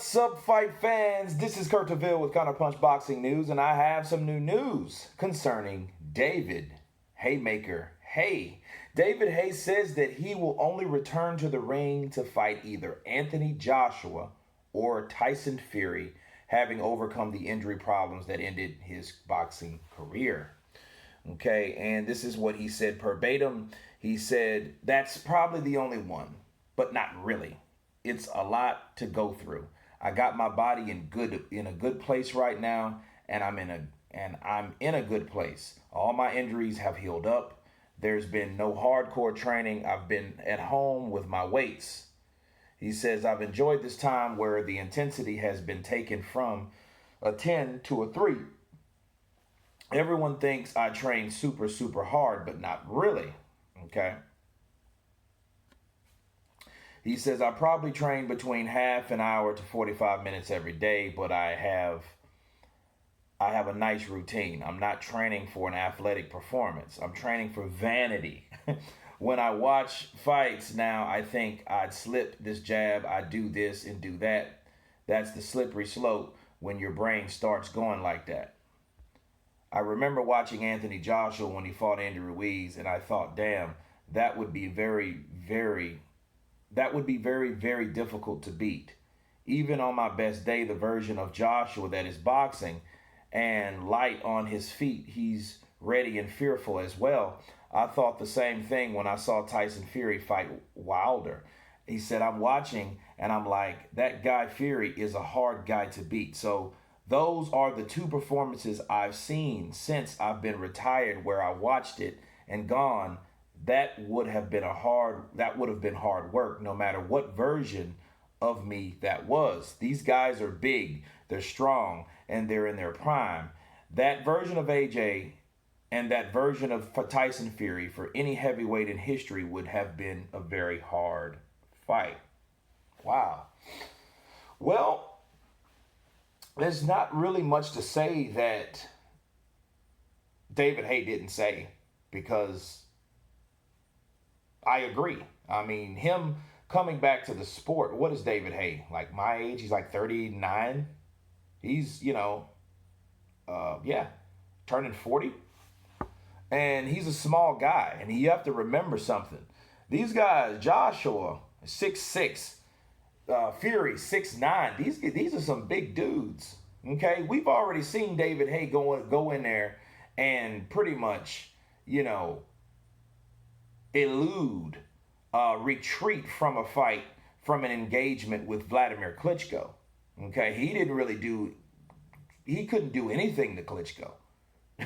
What's up, fight fans? This is Kurt DeVille with Counterpunch Boxing News, and I have some new news concerning David Haymaker Haye. David Haye says that he will only return to the ring to fight either Anthony Joshua or Tyson Fury, having overcome the injury problems that ended his boxing career. Okay, and this is what he said verbatim. He said, "That's probably the only one, but not really. It's a lot to go through. I got my body in a good place right now, and I'm in a good place. All my injuries have healed up. There's been no hardcore training. I've been at home with my weights." He says, "I've enjoyed this time where the intensity has been taken from a 10 to a 3. Everyone thinks I train super hard, but not really." Okay. He says, "I probably train between half an hour to 45 minutes every day, but I have a nice routine. I'm not training for an athletic performance. I'm training for vanity. When I watch fights now, I think I'd slip this jab, I'd do this and do that. That's the slippery slope when your brain starts going like that. I remember watching Anthony Joshua when he fought Andy Ruiz, and I thought, damn, that would be very difficult to beat. Even on my best day, the version of Joshua that is boxing and light on his feet, he's ready and fearful as well. I thought the same thing when I saw Tyson Fury fight Wilder." He said, "I'm watching and I'm like, that guy Fury is a hard guy to beat." So those are the two performances I've seen since I've been retired where I watched it and gone, that would have been hard work no matter what version of me that was. These guys are big, they're strong, and they're in their prime. That version of AJ and that version of Tyson Fury for any heavyweight in history would have been a very hard fight." Wow. Well, there's not really much to say that David Haye didn't say, because I agree. I mean, him coming back to the sport, what is David Haye? Like my age, he's like 39. He's, turning 40. And he's a small guy. And you have to remember something. These guys, Joshua, 6'6", Fury, 6'9", these are some big dudes. Okay? We've already seen David Haye go in there and pretty much, elude, retreat from a fight, from an engagement with Vladimir Klitschko. Okay, he couldn't do anything to Klitschko.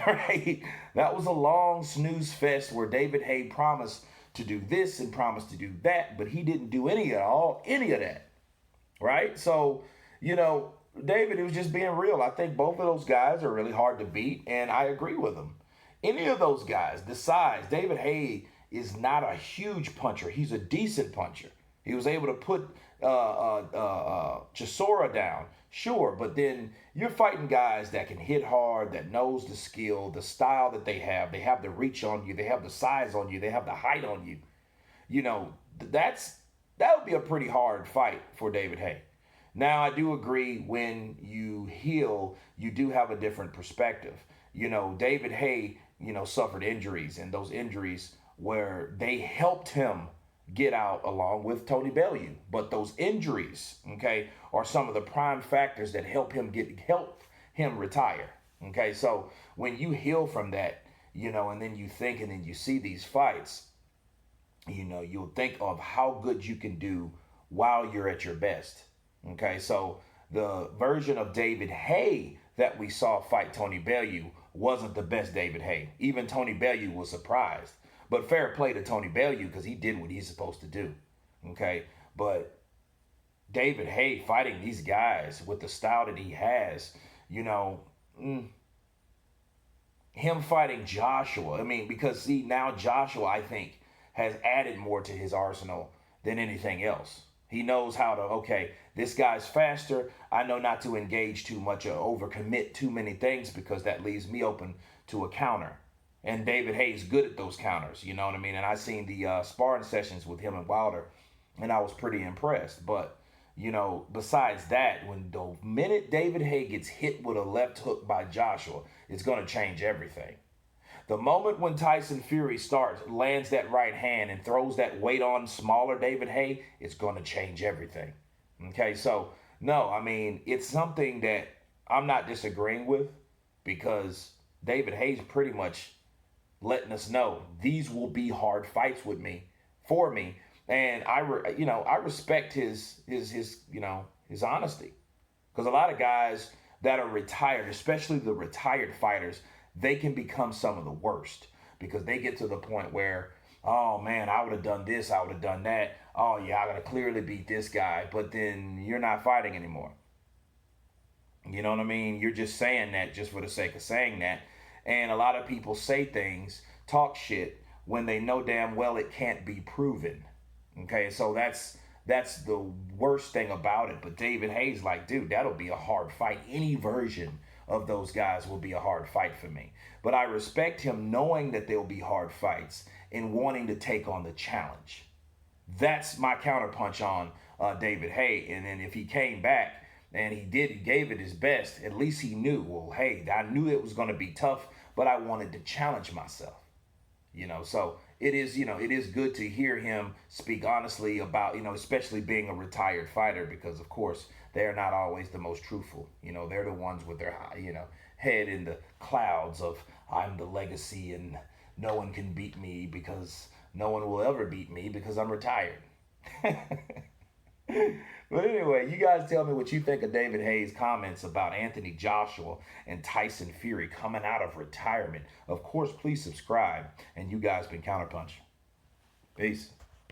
Right? That was a long snooze fest where David Haye promised to do this and promised to do that, but he didn't do any of that. Right? So, David was just being real. I think both of those guys are really hard to beat, and I agree with him. Any of those guys, the size, David Haye is not a huge puncher. He's a decent puncher. He was able to put Chisora down, sure, but then you're fighting guys that can hit hard, that knows the skill, the style that they have. They have the reach on you. They have the size on you. They have the height on you. That would be a pretty hard fight for David Haye. Now, I do agree when you heal, you do have a different perspective. David Haye, suffered injuries, and those injuries where they helped him get out along with Tony Bellew. But those injuries, okay, are some of the prime factors that help him retire. Okay, so when you heal from that, and then you think and then you see these fights, you'll think of how good you can do while you're at your best. Okay, so the version of David Haye that we saw fight Tony Bellew wasn't the best David Haye. Even Tony Bellew was surprised. But fair play to Tony Bellew because he did what he's supposed to do. Okay? But David Haye fighting these guys with the style that he has, him fighting Joshua. Because now Joshua, I think, has added more to his arsenal than anything else. He knows how to, okay, this guy's faster. I know not to engage too much or overcommit too many things because that leaves me open to a counter. And David Haye's good at those counters, you know what I mean? And I seen the sparring sessions with him and Wilder, and I was pretty impressed. But, besides that, when the minute David Haye gets hit with a left hook by Joshua, it's going to change everything. The moment when Tyson Fury lands that right hand and throws that weight on smaller David Haye, it's going to change everything. Okay, so no, I mean, it's something that I'm not disagreeing with, because David Haye's pretty much letting us know these will be hard fights for me, and I respect his honesty, because a lot of guys that are retired, especially the retired fighters, they can become some of the worst, because they get to the point where, oh man, I would have done this, I would have done that. Oh yeah, I gotta clearly beat this guy, but then you're not fighting anymore. You know what I mean? You're just saying that just for the sake of saying that. And a lot of people say things, talk shit, when they know damn well it can't be proven. Okay, so that's the worst thing about it. But David Haye's like, dude, that'll be a hard fight. Any version of those guys will be a hard fight for me. But I respect him knowing that they'll be hard fights and wanting to take on the challenge. That's my counterpunch on David Haye. And then if he came back and he gave it his best, at least he knew, well, hey, I knew it was going to be tough, but I wanted to challenge myself. So it is good to hear him speak honestly about, especially being a retired fighter, because of course they're not always the most truthful. They're the ones with their head in the clouds of, I'm the legacy and no one can beat me, because no one will ever beat me because I'm retired. But anyway, you guys tell me what you think of David Haye's comments about Anthony Joshua and Tyson Fury coming out of retirement. Of course, please subscribe. And you guys been Counterpunch. Peace.